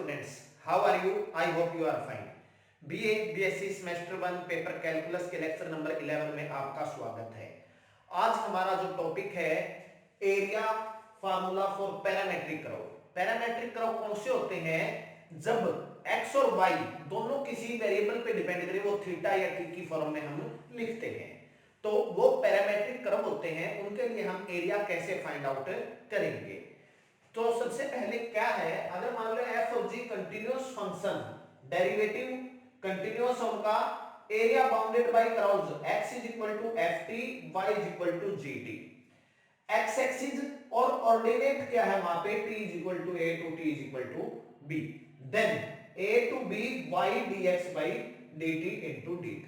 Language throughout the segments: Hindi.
students, how are you? I hope you are fine. BA BSc semester 1 paper calculus के लेक्चर नंबर 11 में आपका स्वागत है। आज हमारा जो टॉपिक है area formula for parametric curve. Parametric curve कौन से होते हैं? जब x और y दोनों किसी वेरिएबल पे डिपेंड करें, वो थीटा या t की फॉर्म में हम लिखते हैं, तो वो पैरामेट्रिक कर्व होते हैं। उनके लिए हम एरिया कैसे फाइंड आउट करेंगे? तो सबसे पहले क्या है, अगर मान लो एफ और G continuous function, derivative continuous होगा, area bounded by curves x is equal to F T, Y is equal to G T. X axis और ऑर्डिनेट क्या है वहां पे, t is equal to a to t is equal to b, then a to b y dx by dt into dt।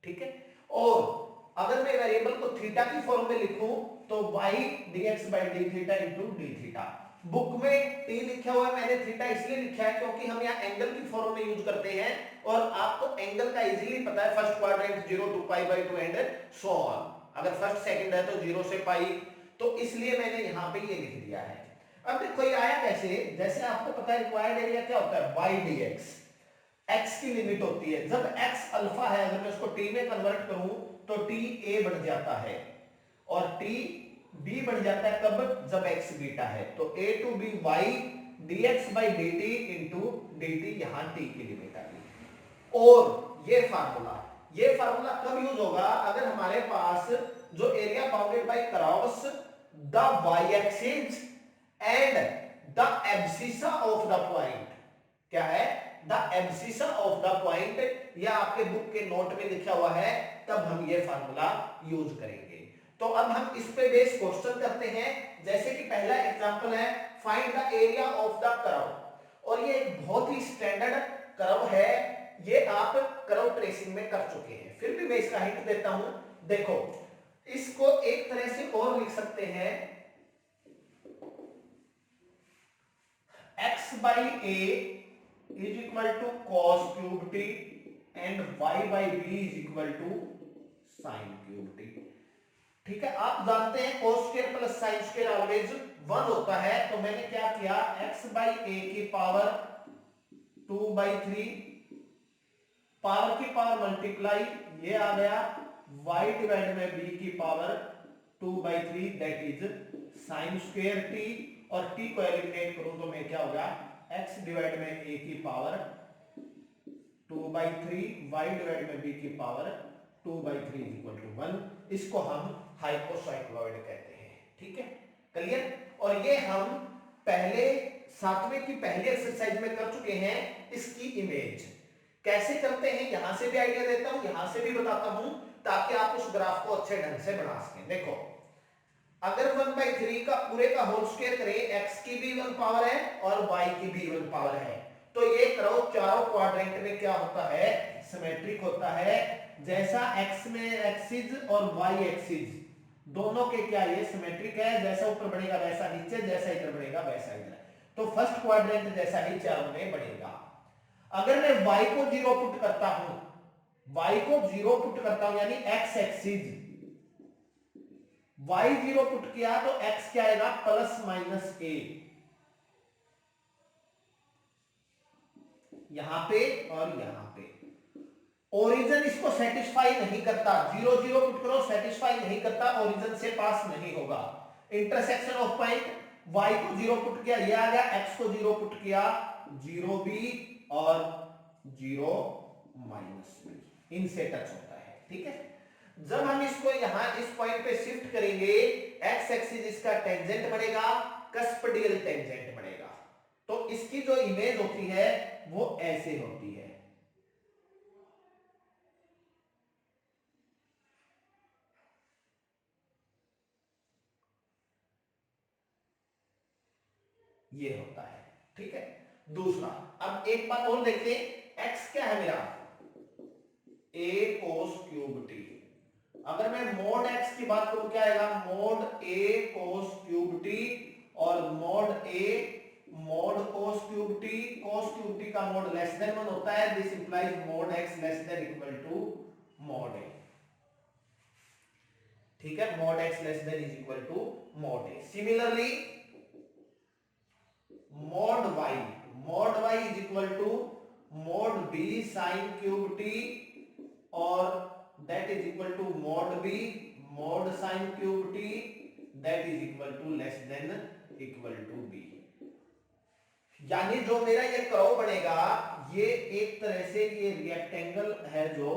ठीक है। और अगर मैं वेरिएबल को थीटा की फॉर्म में लिखूं तो y dx by d theta into d theta. Book में t लिखा हुआ है, मैंने थीटा इसलिए लिखा है क्योंकि हम यहाँ एंगल की फॉर्म में यूज करते हैं और आपको एंगल का इजीली पता है, first quadrant 0 to pi by 2 and so on. अगर फर्स्ट सेकंड है तो 0 से पाई, तो इसलिए मैंने यहाँ पे ये लिख दिया है। अब देखो ये आया कैसे, जैसे आपको पता है रिक्वायर्ड एरिया क्या होता है, y dx, x की लिमिट होती है। जब x अल्फा है, अगर मैं उसको t में कन्वर्ट करूं तो t a बन जाता है और t b बन जाता है कब, जब x बीटा है। तो a to b y dx by dt into dt, यहां t की लिमिट आ गई। और ये फार्मूला कब यूज होगा, अगर हमारे पास जो area bounded by curves the y axis and the abscissa of the point, क्या है, the abscissa of the point, या आपके बुक के नोट में लिखा हुआ है, तब हम ये फार्मूला यूज करेंगे। तो अब हम इस पे बेस क्वेश्चन करते हैं। जैसे कि पहला एग्जांपल है, find the area of the curve, और ये एक बहुत ही स्टैंडर्ड कर्व है, ये आप कर्व ट्रेसिंग में कर चुके हैं, फिर भी मैं इसका हिंट देता हूं। देखो इसको एक तरह से और लिख सकते हैं, x by a is equal to cos cube t and y by b is equal to sin cube t। ठीक है, आप जानते हैं cos square plus sin square always 1 होता है, तो मैंने क्या किया, x by a की पावर 2/3, पावर की पावर मल्टीप्लाई, ये आ गया y डिवाइड में b की power 2/3, that is sin square t, और t को एलिमिनेट करूं तो मैं क्या होगा, x डिवाइड में a की पावर 2/3, y डिवाइड में b की पावर 2/3 इज इक्वल टू 1। इसको हम हाइपोसाइक्लॉइड कहते हैं। ठीक है, क्लियर। और ये हम पहले 7वें की पहली एक्सरसाइज में कर चुके हैं। इसकी इमेज कैसे करते हैं, यहां से भी आइडिया देता हूं, यहां से भी बताता हूं, ताकि आप उस ग्राफ को अच्छे ढंग से बना सकें। देखो अगर 1/3 का पूरे का होल स्क्वायर करें, x की भी 1 पावर है और y की भी 1 पावर है, तो ये कर्व चारों क्वाड्रेंट में क्या होता है, सिमेट्रिक होता है। जैसा x में एक्सिस और y एक्सिस दोनों के क्या, ये सिमेट्रिक है, जैसा ऊपर बढ़ेगा वैसा नीचे, जैसा इधर बढ़ेगा वैसा इधर, तो फर्स्ट क्वाड्रेंट जैसा ही चारों में बढ़ेगा। अगर मैं y को 0 पुट करता हूं, y को 0 पुट करता हूं, यानी x एक्सिस y 0 पुट किया तो x क्या आएगा, प्लस माइनस a, यहां पे और यहां पे। ओरिजिन इसको सेटिस्फाई नहीं करता, 0 0 पुट करो, सेटिस्फाई नहीं करता, ओरिजिन से पास नहीं होगा। इंटरसेक्शन ऑफ पॉइंट, y को 0 पुट किया, ये आ गया, x को 0 पुट किया, 0 b और 0 माइनस b, इनसे टच होता है। ठीक है, जब हम इसको यहां इस पॉइंट पे शिफ्ट करेंगे, x एक्सिस इसका टेंजेंट बनेगा, कस्पडियल टेंजेंट बनेगा, तो इसकी जो इमेज होती है वो ऐसे होती है। ये होता है। ठीक है, दूसरा, अब एक बात और देखते हैं, x क्या है मेरा, a cos क्यूब t। अगर मैं मोड x की बात करूं, क्या आएगा, mod a cos cube t, और mod a mod cos cube t, cos cube t का मोड लेस देन 1 होता है, this implies mod x less than equal to mod a। ठीक है, mod x less than is equal to mod a। Similarly mod mod y is equal to mod b sin cube t और that is equal to mod b mod sin cube t that is equal to less than equal to b। यानी जो मेरा ये कर्व बनेगा ये एक तरह से ये रेक्टेंगल है जो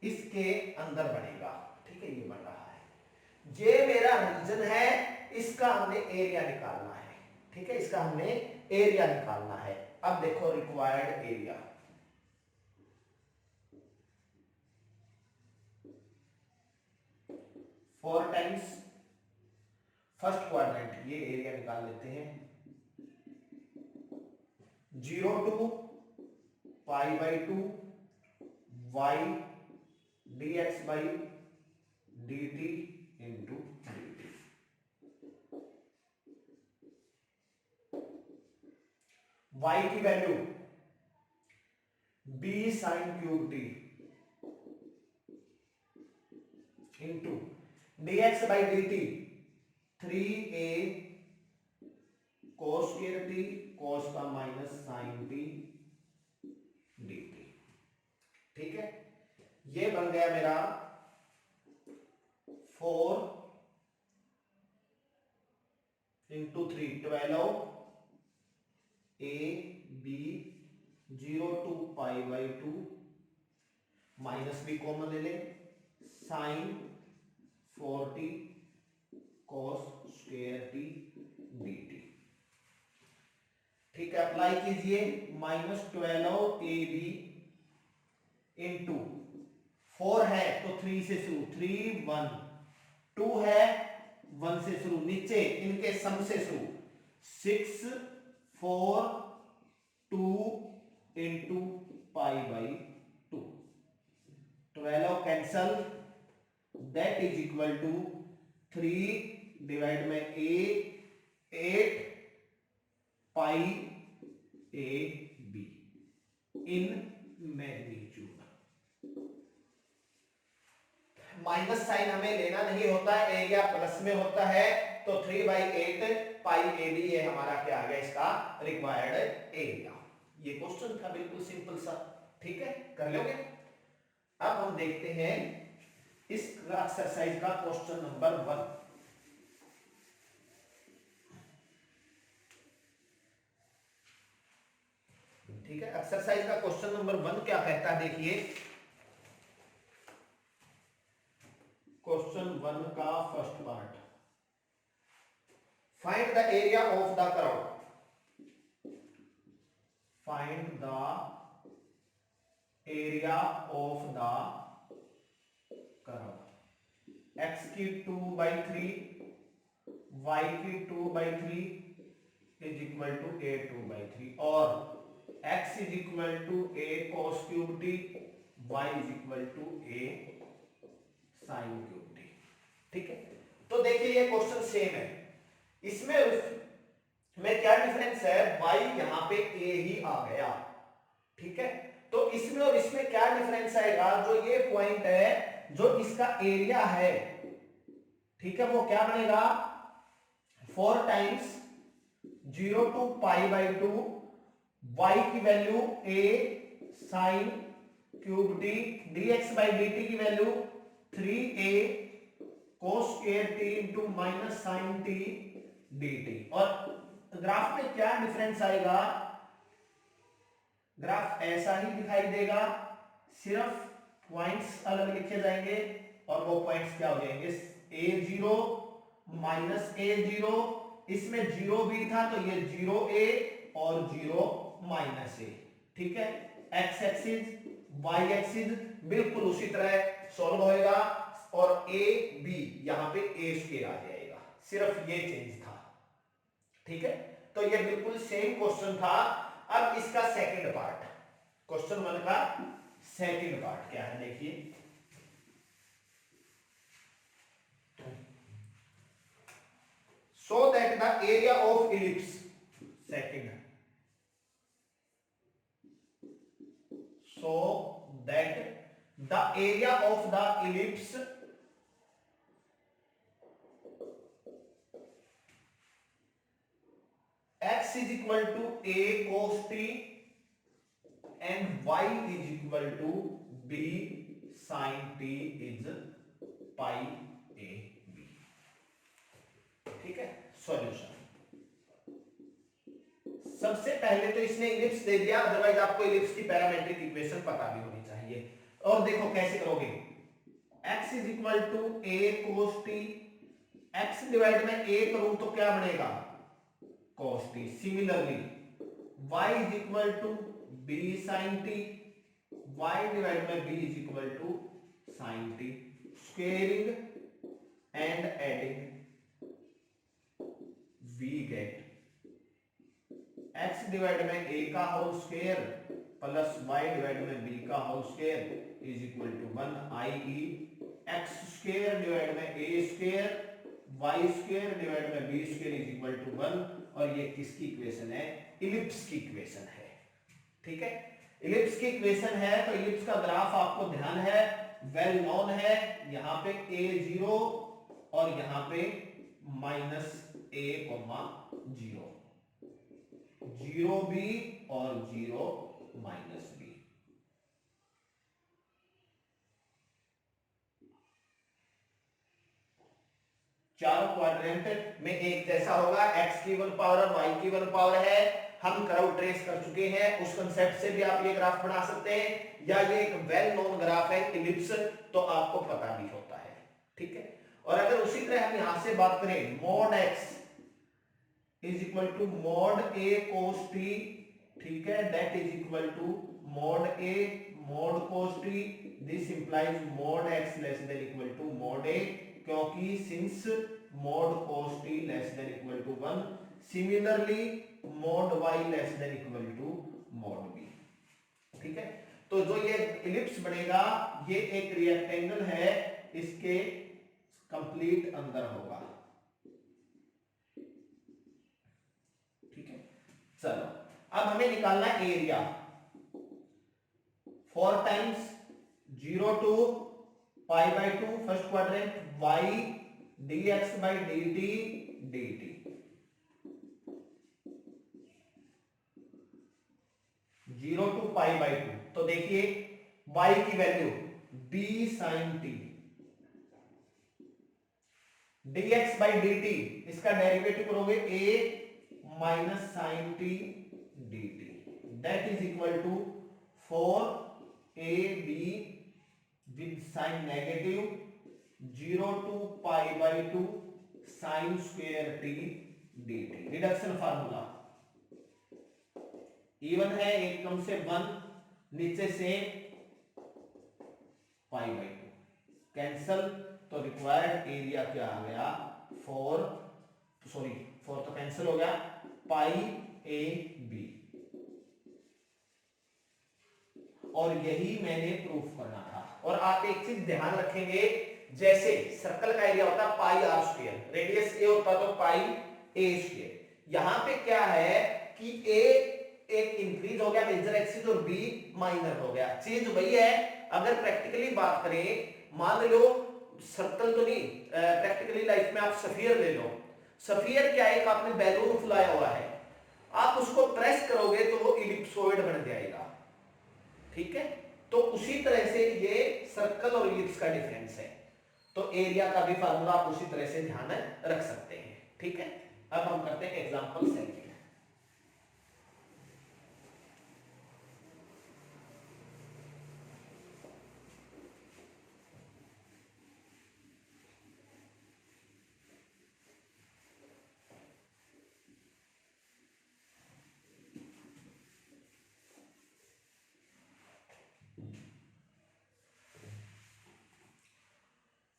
इसके अंदर बनेगा। ठीक है, ये बन रहा है, ये मेरा रीजन है, इसका हमने एरिया निकालना है। ठीक है, इसका हमने एरिया निकालना है। अब देखो required area, four times first quadrant, ये एरिया निकाल लेते हैं, 0 to pi by 2 Y dx by dt into dt। y की value b sin cube t into dx by dt 3a cos square t cos का माइनस sin t dt। ठीक है, ये बन गया मेरा 4 into 3 12 a b 0 to pi by 2 minus भी कॉमन ले ले sine 40 cos square t dt। ठीक है, अप्लाई कीजिए, माइनस 12 ए बी इंटू 4 है तो 3 से शुरू, 3 1 2 है 1 से शुरू, नीचे इनके सम से शुरू 6 4 2 into pi by 2 12 cancel, that is equal to 3 divide में a 8 pi A B in magnitude. Minus sign हमें लेना नहीं होता है, एरिया प्लस में होता है, तो 3/8 पाई ए बी ये हमारा क्या आ गया, इसका रिक्वायर्ड एरिया। ये क्वेश्चन था बिल्कुल सिंपल सा। ठीक है, कर लोगे। अब हम देखते हैं इस एक्सरसाइज का क्वेश्चन नंबर 1। ठीक है, एक्सरसाइज का क्वेश्चन नंबर 1 क्या कहता है, देखिए क्वेश्चन 1 का first part, find the area of the curve, find the area of the curve, x की 2/3 y की 2/3 इज इक्वल टू a 2/3 और x is equal to a cos cube t, y is equal to a sin cube t। ठीक है, तो देखिए ये क्वेश्चन सेम है, इसमें में क्या डिफरेंस है, y यहां पे a ही आ गया। ठीक है, तो इसमें और इसमें क्या डिफरेंस आएगा, जो ये पॉइंट है, जो इसका एरिया है, ठीक है, वो क्या बनेगा 4 times 0 to pi by 2 y की value a sin cube t dx by dt की value 3a cos square t into minus sine t dt। और ग्राफ में क्या डिफरेंस आएगा, ग्राफ ऐसा ही दिखाई देगा, सिर्फ पॉइंट्स अलग लिखे जाएंगे और वो पॉइंट्स क्या हो जाएंगे, a0 माइनस a0, इसमें 0 भी था तो ये 0a और 0 माइनस a। ठीक है, x एक्सिस y एक्सिस बिल्कुल उसी तरह सॉल्व होएगा और a b यहां पे a स्क्वायर आ जाएगा, सिर्फ ये चेंज था। ठीक है, तो ये बिल्कुल सेम क्वेश्चन था। अब इसका सेकंड पार्ट, क्वेश्चन 1 का सेकंड पार्ट क्या है, देखिए so that the area of ellipse, second, so that the area of the ellipse x is equal to a cos t and y is equal to b sin t is pi a b। ठीक है, सॉल्यूशन। सबसे पहले तो इसने इलिप्स दे दिया, अदरवाइज आपको इलिप्स की पैरामेट्रिक इक्वेशन पता भी होनी चाहिए। और देखो कैसे करोगे, x is equal to a cos t, x divide में a करूं तो क्या बनेगा cos t। Similarly y is equal to b sin t, y divide में b is equal to sin t। Squaring and adding we get x divide में a का whole square plus y divide में b का whole square is equal to 1, i.e. x square divide में a square y square divide में b square is equal to 1। और ये किसकी इक्वेशन है, इलिप्स की इक्वेशन है। ठीक है, इलिप्स की इक्वेशन है तो इलिप्स का ग्राफ आपको ध्यान है, वेल नोन है। यहां पे a0 और यहां पे -a, 0 b और 0 -b। चारों क्वाड्रेंट में एक जैसा होगा, x की 1 पावर और y की 1 पावर है। हम कर्व ट्रेस कर चुके हैं, उस कंसेप्ट से भी आप ये ग्राफ बना सकते हैं, या ये एक वेल नोन ग्राफ है इलिप्स, तो आपको पता भी होता है। ठीक है, और अगर उसी तरह हम यहां से बात करें, mod x is equal to mod a cos t, ठीक है, that is equal to mod a mod cos t। This implies mod x less than equal to mod a, क्योंकि since mod cos t less than equal to 1, similarly mod y less than equal to mod b। ठीक है, तो जो ये इलिप्स बनेगा ये एक रेक्टेंगल है, इसके कंप्लीट अंदर होगा। ठीक है, चलो अब हमें निकालना है area. 4 times 0 to pi by 2 first quadrant, y dx by dt dt, 0 to pi by 2। तो देखिए y की value b sin t, dx by dt इसका डेरिवेटिव करोगे a minus sine T dt, that is equal to 4ab with sign negative 0 to pi by 2 sine square T dt। Reduction formula even है, एक कम से 1, नीचे से पाई बाई 2 कैंसल, तो रिक्वायर्ड एरिया क्या आ गया 4 तो कैंसिल हो गया, पाई ए बी। और यही मैंने प्रूफ करना था। और आप एक चीज ध्यान रखेंगे, जैसे सर्कल का एरिया होता है पाई आर स्क्वायर, रेडियस ए होता तो पाई ए स्क्वायर। यहां पे क्या है कि ए एक इंक्रीज हो गया मेजर एक्सिस और बी माइनर हो गया, चीज वही है। अगर प्रैक्टिकली बात करें, मान लो सर्कल तो नहीं, प्रैक्टिकली लाइफ में आप सफियर ले लो। सफियर क्या है, एक आपने बैलून फुलाया हुआ है, आप उसको प्रेस करोगे तो वो इलिप्सोइड बन जाएगा। ठीक है, तो उसी तरह से ये सर्कल और इलिप्स का डिफरेंस है। तो एरिया का भी फार्मूला आप उसी तरह से ध्यान रख सकते हैं। ठीक है, अब हम करते हैं example second.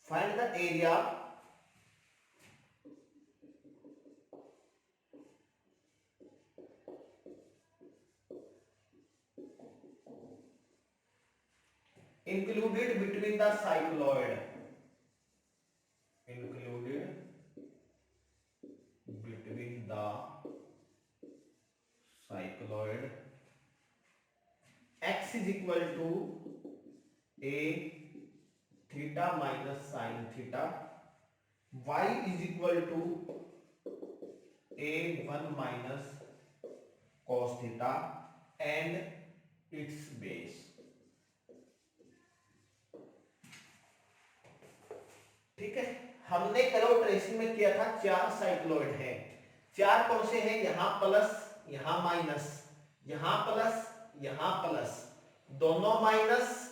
Find the area included between the cycloid, included between the cycloid, x is equal to a theta minus sine theta, y is equal to a1 minus cos theta and its base. ठीक है, हमने करो ट्रेसिंग में किया था 4 साइक्लोइड है। 4 कौन से हैं? यहां प्लस, यहां माइनस, यहां प्लस, यहां प्लस, दोनों माइनस,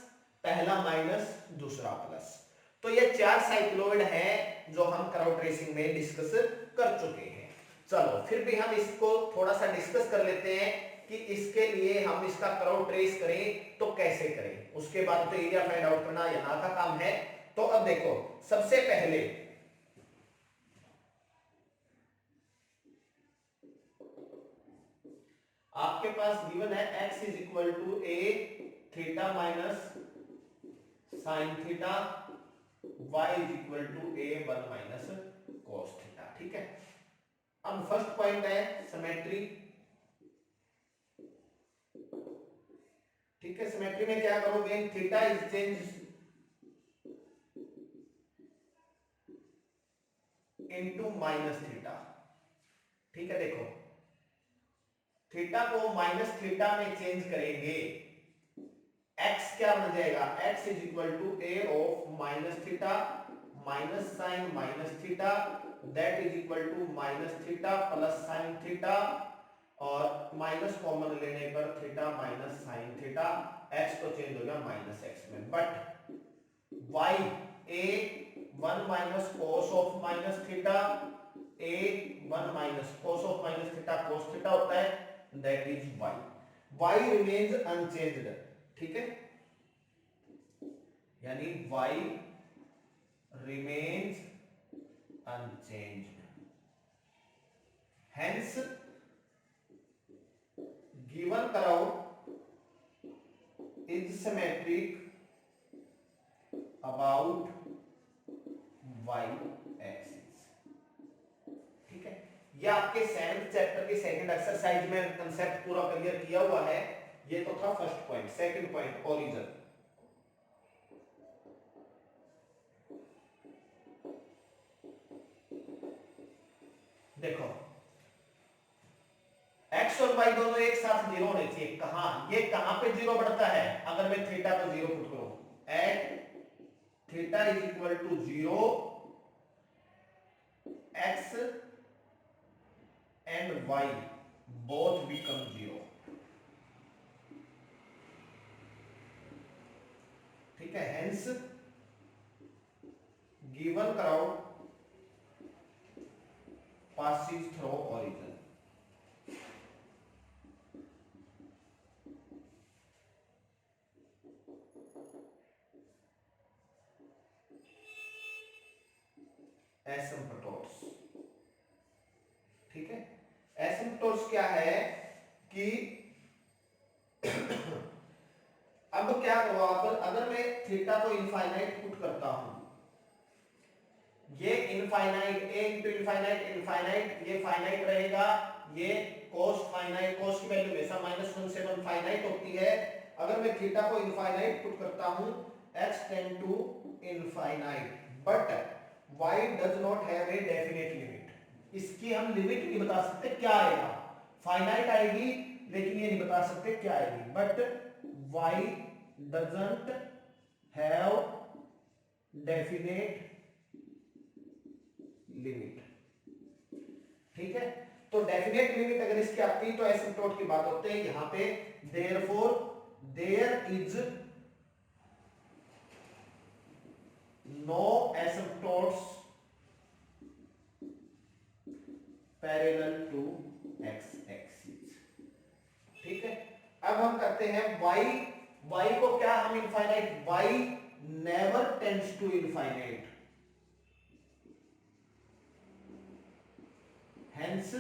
पहला माइनस दूसरा प्लस। तो ये 4 साइक्लोइड हैं जो हम करो ट्रेसिंग में डिस्कस कर चुके हैं। चलो फिर भी हम इसको थोड़ा सा डिस्कस कर लेते हैं कि इसके लिए हम इसका करो ट्रेस करें तो कैसे करें। उसके बाद तो एरिया फाइंड आउट करना यहाँ का काम है। तो अब देखो, सबसे पहले आपके पास गिवन है x is equal to a theta minus sine theta, y is equal to a one minus cos theta. ठीक है, अब फर्स्ट पॉइंट है सिमेट्री। ठीक है, सिमेट्री में क्या करोगे? Theta is change into minus theta. ठीक है, देखो थीटा को माइनस थीटा में चेंज करेंगे, x क्या बन जाएगा? x is equal to a of minus theta minus sine minus theta, that is equal to minus theta plus sine theta, और माइनस कॉमन लेने पर theta minus sine theta, x तो चेंज हो गया माइनस x में, but y a one minus cos of minus theta, a one minus cos of minus theta cos theta होता है, that is y remains unchanged. ठीक है, यानी y remains unchanged, hence given curve is symmetric about y axis. ठीक है, ये आपके 7th चैप्टर के सेकंड एक्सरसाइज में कंसेप्ट पूरा क्लियर किया हुआ है। ये तो था first point. Second point, origin. देखो x और y दोनों एक साथ जीरो होने चाहिए। कहां? ये कहां पे जीरो बढ़ता है? अगर मैं थीटा को जीरो पुट करूं, at theta is equal to zero, x and y both become zero. ठीक है, hence given curve passes through origin। Asymptotes. ठीक है, एसिम्पटोट्स क्या है कि अब क्या करो आप, अगर मैं थीटा को इनफाइनाइट पुट करता हूं, ये infinite, a into infinite infinite, ये फाइनाइट रहेगा, ये cos फाइनाइट, cos की वैल्यू हमेशा -1 से 1 फाइनाइट होती है। अगर मैं थीटा को इनफाइनाइट पुट करता हूं, x tend to infinite, but y does not have a definite limit. इसकी हम लिमिट नहीं बता सकते क्या आएगा, फाइनाइट आएगी लेकिन ये नहीं बता सकते क्या आएगी, but y doesn't have definite limit. ठीक है, तो डेफिनेट लिमिट अगर इसकी आती है तो एसिम्पटोट की बात होती है यहां पे। Therefore there is no asymptotes parallel to x axis. ठीक है, अब हम करते हैं y को क्या हम infinite, y never tends to infinite, hence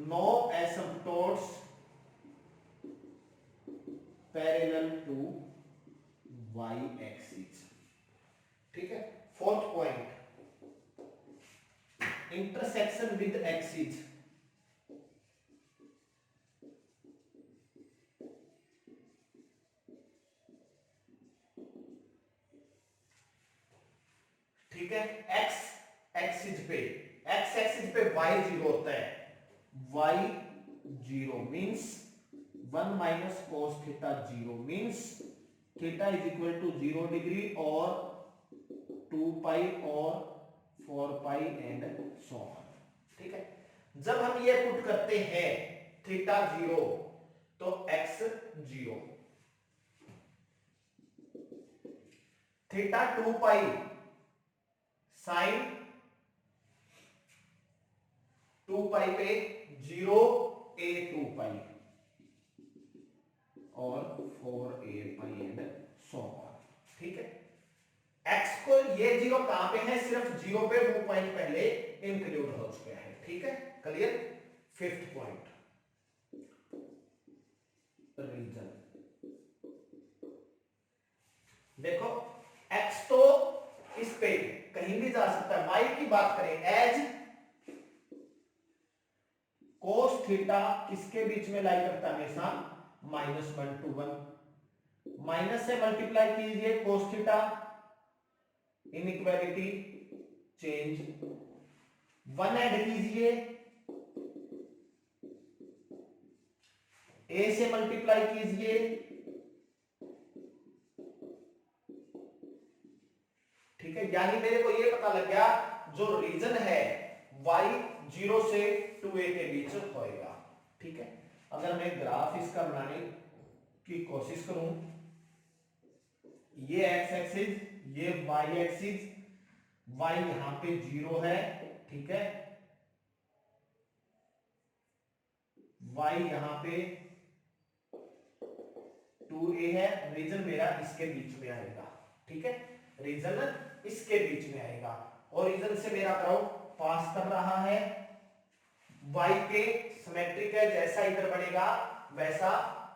no asymptotes parallel to y axis। ठीक है, fourth point, intersection with axis. Zero होता है, y zero means 1 minus cos theta zero means theta is equal to 0 degree और 2 पाई और 4 पाई एंड सो ऑन। ठीक है, जब हम ये पुट करते हैं थीटा जीरो तो x zero, theta 2 pi sine 2 pi पे 0 a 2 पाई और 4a pi and so on. ठीक है, x को ये जीरो कहां पे है, सिर्फ जीरो पे, वो पॉइंट पहले इंक्लूड हो चुका है। ठीक है, क्लियर। Fifth point, region. देखो x तो इस पे कहीं भी जा सकता है, y की बात करें एज कोस थीटा किसके बीच में लाई करता है हमेशा, -1 to 1, माइनस से मल्टीप्लाई कीजिए cos theta, inequality change, 1 add कीजिए, a से मल्टीप्लाई कीजिए, ठीक है, यानी मेरे को ये पता लग गया जो रीजन है y 0 से 2a के बीच होएगा। ठीक है, अगर मैं ग्राफ इसका बनाने की कोशिश करूं, ये x एक्सिस, ये y एक्सिस, y यहां पे 0 है, ठीक है, y यहां पे 2a है, रीजन मेरा इसके बीच में आएगा। ठीक है, रीजन इसके बीच में आएगा और रीजन से मेरा कर्व पास कर रहा है, y के सिमेट्रिक है, जैसा इधर बनेगा वैसा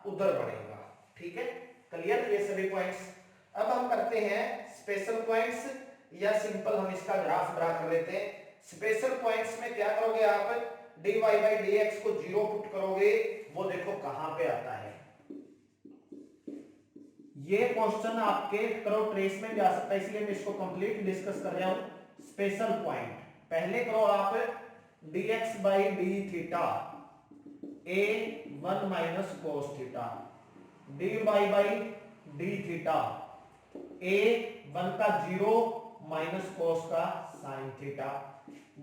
उधर बनेगा। ठीक है, क्लियर ये सभी पॉइंट्स। अब हम करते हैं स्पेशल पॉइंट्स, या सिंपल हम इसका ग्राफ ड्रा कर लेते हैं। स्पेशल पॉइंट्स में क्या करोगे आप, dy बाई dx को 0 पुट करोगे, वो देखो कहां पे आता है। ये क्वेश्चन आपके करो ट्रेस में भी आ सकता है, इसलिए मैं इसको कंप्लीट डिस्कस कर रहा हूं। स्पेशल पॉइंट पहले करो आप dx by D theta a 1 minus cos theta, dy by D theta a 1 का 0 माइनस कोस का sine theta,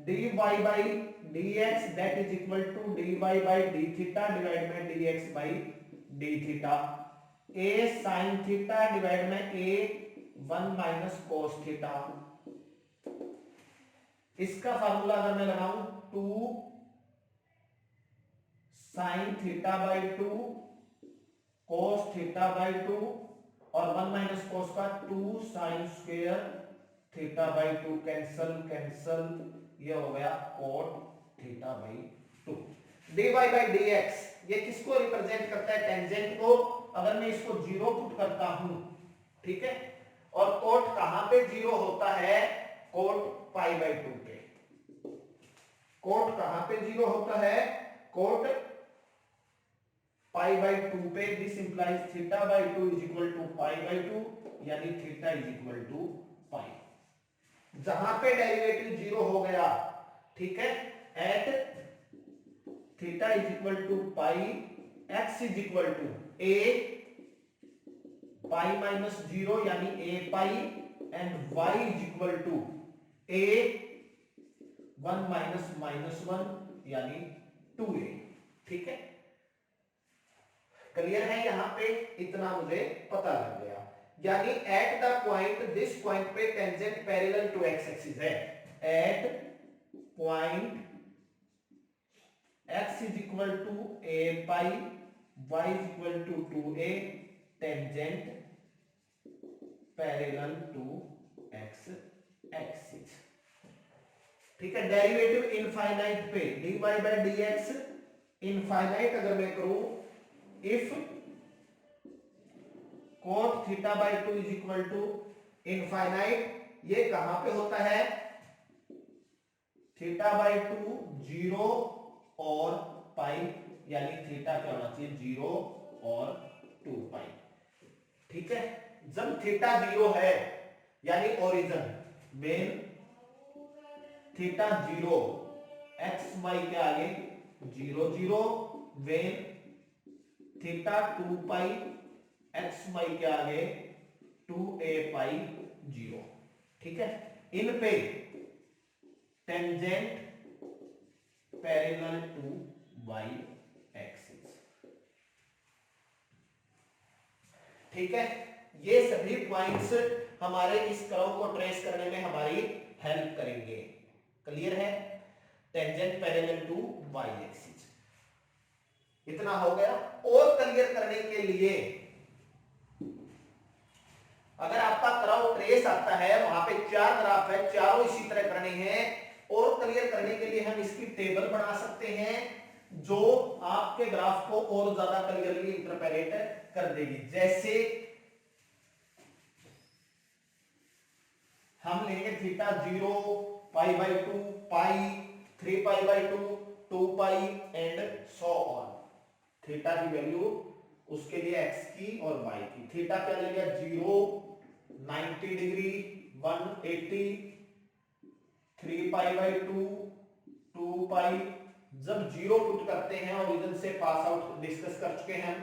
dy by dx that is equal to dy by D theta divide by dx by D theta, a sine theta divide में a 1 माइनस कोस थीटा। इसका फार्मूला अगर मैं लगाऊं 2 sine theta by 2 cos theta by 2 और 1 माइनस कोस का 2 sine square theta by 2, cancel cancel, ये हो गया cot theta by 2। dy by dx ये किसको रिप्रेजेंट करता है, टेंजेंट को। अगर मैं इसको 0 पुट करता हूं, ठीक है, और कोट कहां पे 0 होता है, कोट पाई बाई 2 पे। कोट कहां पे 0 होता है, कोट पाई बाई 2 पे। This implies theta by 2 is equal to pi by 2, यानी theta is equal to pi. जहां पे डेरिवेटिव 0 हो गया, ठीक है, at theta is equal to pi, x is equal to a pi minus 0 यानी a pi, and y is equal to a 1 minus minus 1 यानी 2a। ठीक है, क्लियर है, यहां पे इतना मुझे पता लग गया। यानी at the point, this point पे tangent parallel to x axis है, at point x is equal to a pi, y is equal to 2a, tangent parallel to x axis। ठीक है, डेरिवेटिव इनफाइनाइट पे dy बाई dx इनफाइनाइट अगर मैं करूं, if cot theta by 2 is equal to infinite, ये कहां पे होता है, थीटा बाई 2 0 और पाई, यानी थीटा क्या होना चाहिए 0 और 2 पाई। ठीक है, जब थीटा 0 है यानी ओरिजिन मेन, थीटा 0 एक्स वाई के आगे 0 0, when theta 2 pi X Y के आगे 2a पाई 0। ठीक है, इन पे tangent parallel to Y axis. ठीक है, ये सभी पॉइंट्स हमारे इस कर्व को ट्रेस करने में हमारी हेल्प करेंगे। क्लियर है? Tangent parallel to Y axis, इतना हो गया। और क्लियर करने के लिए अगर आपका कर्व ट्रेस आता है, वहां पे 4 ग्राफ है, चारों इसी तरह करने हैं, और क्लियर करने के लिए हम इसकी टेबल बना सकते हैं जो आपके ग्राफ को और ज्यादा क्लियरली इंटरप्रेट कर देगी। जैसे हम लेंगे theta 0, pi by 2, pi, 3 pi by 2, 2 pi and so on. Theta की वैल्यू उसके लिए एक्स की और वाई की। थीटा क्या ले लिया? 0, 90 डिग्री, 180, 3 पाई बाई 2, 2 पाई। जब 0 पुट करते हैं, ओरिजिन से पास आउट डिस्कस कर चुके हैं हम,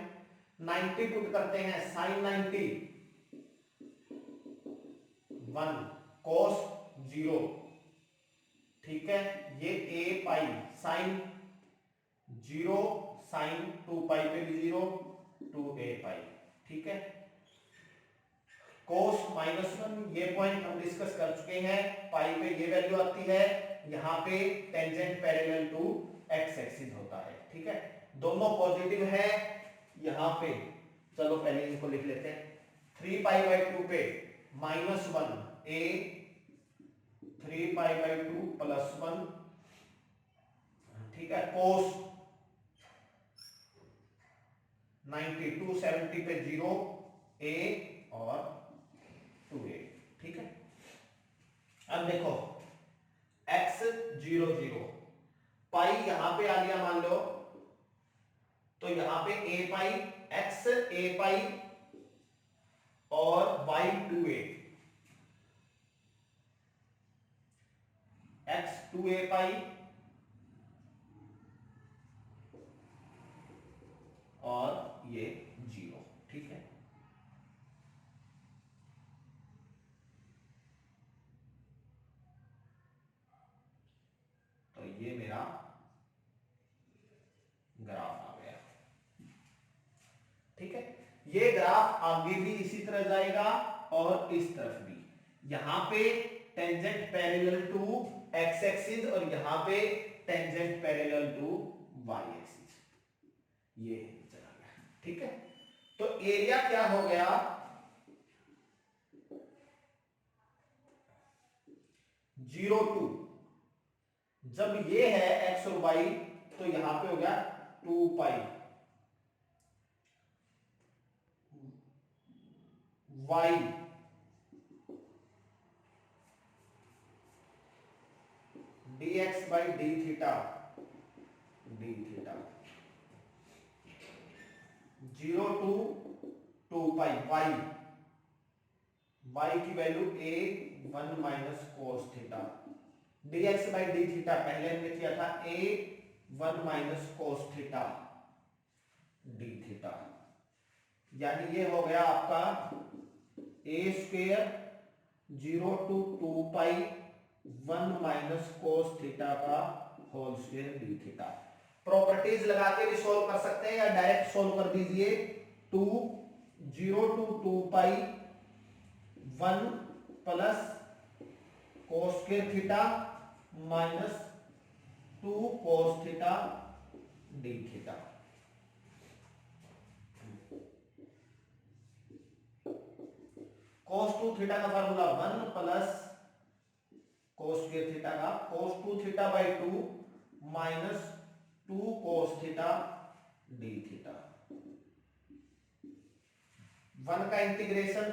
90 पुट करते हैं, साइन 90, 1 cos 0। ठीक है, ये a pi sine 0, sign 2 pi पे भी 0, 2a पाई। ठीक है, cos -1, ये पॉइंट हम डिस्कस कर चुके हैं, पाई पे ये वैल्यू आती है, यहां पे tangent parallel to x axis होता है। ठीक है, दोनों पॉजिटिव है यहां पे। चलो पहले इनको लिख लेते हैं। 3 पाई बाई 2 पे -1 a, 3 पाई बाई 2 प्लस 1। ठीक है, cos 90, 270 पे 0 a और 2a। ठीक है, अब देखो x 0 0, पाई यहां पे आ गया मान लो, तो यहां पे a पाई, x a पाई और y 2a, x 2a पाई और ये 0। ठीक है, तो ये मेरा ग्राफ आ गया। ठीक है, ये ग्राफ आगे भी इसी तरह जाएगा और इस तरफ भी। यहां पे tangent parallel to x axis और यहां पे tangent parallel to Y axis, ये चला गया। ठीक है, तो एरिया क्या हो गया? 0 2, जब ये है एक्स और वाई, तो यहां पे हो गया 2 pi y dx by D theta, d theta 0 to 2 pi y, y की value a 1 minus cos theta, dx by D theta पहले हमने किया था a 1 minus cos theta d theta, यानी ये हो गया आपका a square 0 to 2 pi 1 minus cos theta का whole square d theta. Properties लगा के भी सोल्व कर सकते हैं या डायरेक्ट सोल्व कर दीजिए। 2 0 to 2 pi 1 plus cos square theta minus 2 cos theta d theta. Cos 2 theta का formula 1 plus cos square theta का cos 2 theta by 2 minus 2 cos theta d theta. 1 का इंटीग्रेशन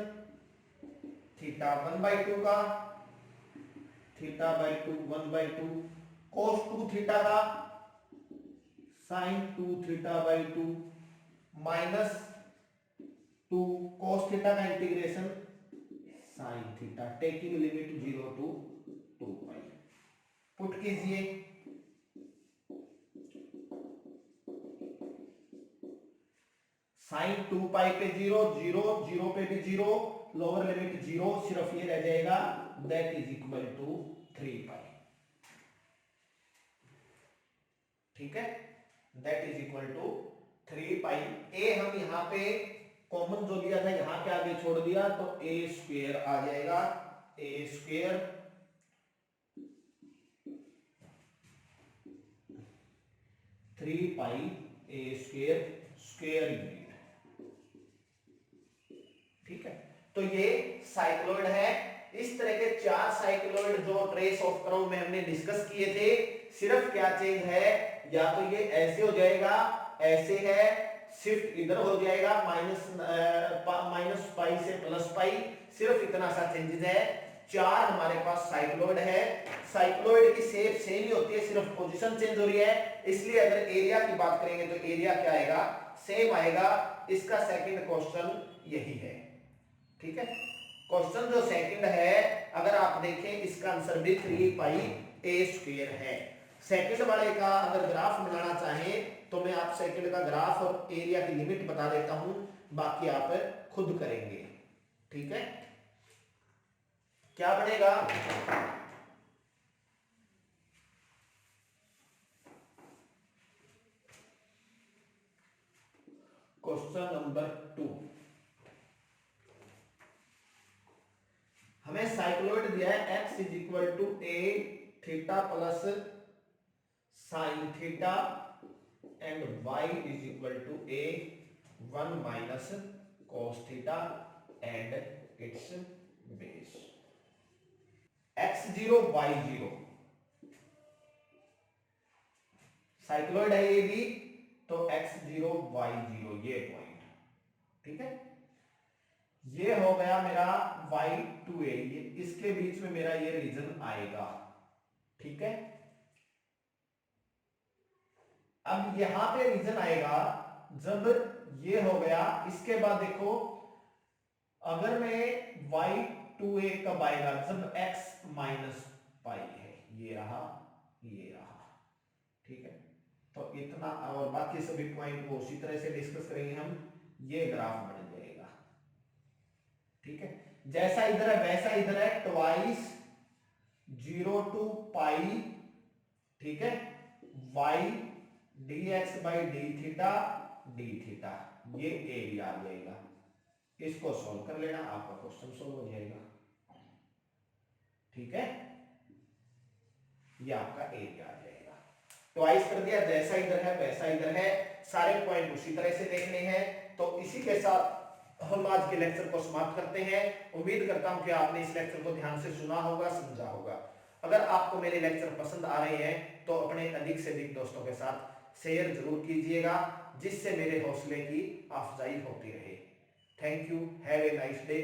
थीटा 1 बाई 2 का, theta by 2 1 by 2, cos 2 theta का sine 2 theta by 2 minus 2 cos theta का integration sine theta, taking limit 0 to 2 pi. Put कीजिए साइन 2 पाई पे 0, 0 0 पे भी 0, लोअर लिमिट 0, सिर्फ ये रह जाएगा दैट इज इक्वल टू 3 पाई। ठीक है, दैट इज इक्वल टू 3 पाई। ए हम यहां पे कॉमन जो लिया था यहां के आगे छोड़ दिया तो ए स्क्वायर आ जाएगा, ए स्क्वायर 3 पाई ए स्क्वायर स्क्वायर यूनिट। ठीक है, तो ये साइक्लोइड है। इस तरह के 4 साइक्लोइड जो ट्रेस ऑफ कर्व में हमने डिस्कस किए थे, सिर्फ क्या चेंज है, या तो ये ऐसे हो जाएगा, ऐसे है, शिफ्ट इधर हो जाएगा माइनस पाई से प्लस पाई, सिर्फ इतना सा चेंजेस है। 4 हमारे पास साइक्लोइड है। साइक्लोइड की शेप सेम ही होती है, सिर्फ पोजीशन चेंज हो रही है, इसलिए अगर एरिया की बात करेंगे तो एरिया क्या आएगा, सेम आएगा। इसका सेकंड क्वेश्चन यही है। ठीक है, क्वेश्चन जो सेकंड है, अगर आप देखें इसका आंसर भी 3 पाई ए स्क्वायर है। सेकंड वाले का अगर ग्राफ बनाना चाहें तो मैं आप सेकंड का ग्राफ और एरिया की लिमिट बता देता हूं, बाकी आप खुद करेंगे। ठीक है, क्या बनेगा, क्वेश्चन नंबर 2, हमें साइक्लोइड दिया है x is equal to a theta plus sine theta and y is equal to a 1 minus cos theta and its base. x0 y0 cycloid है ये भी, तो x0 y0 ये पॉइंट। ठीक है, ये हो गया मेरा y2a, ये इसके बीच में मेरा ये रीजन आएगा। ठीक है, अब यहां पे रीजन आएगा जब ये हो गया, इसके बाद देखो अगर मैं y2a कब आएगा, जब x माइनस पाई है, ये रहा ये रहा। ठीक है, तो इतना, और बाकी सभी पॉइंट को उसी तरह से डिस्कस करेंगे हम, ये ग्राफ बन जाएगा। ठीक है, जैसा इधर है वैसा इधर है, ट्वाइस 0 टू पाई, ठीक है, y dx by D theta d theta, ये एरिया आ जाएगा। इसको सॉल्व कर लेना, आपका क्वेश्चन सॉल्व हो जाएगा। ठीक है, ये आपका एरिया आ जाएगा। ट्वाइस कर दिया, जैसा इधर है वैसा इधर है, सारे पॉइंट उसी तरह से देखने हैं। तो इसी के साथ हम आज के लेक्चर को समाप्त करते हैं। उम्मीद करता हूं कि आपने इस लेक्चर को ध्यान से सुना होगा, समझा होगा। अगर आपको मेरे लेक्चर पसंद आ रहे हैं तो अपने अधिक से अधिक दोस्तों के साथ शेयर जरूर कीजिएगा, जिससे मेरे हौसले की अफजाई होती रहे। Thank you, have a nice day.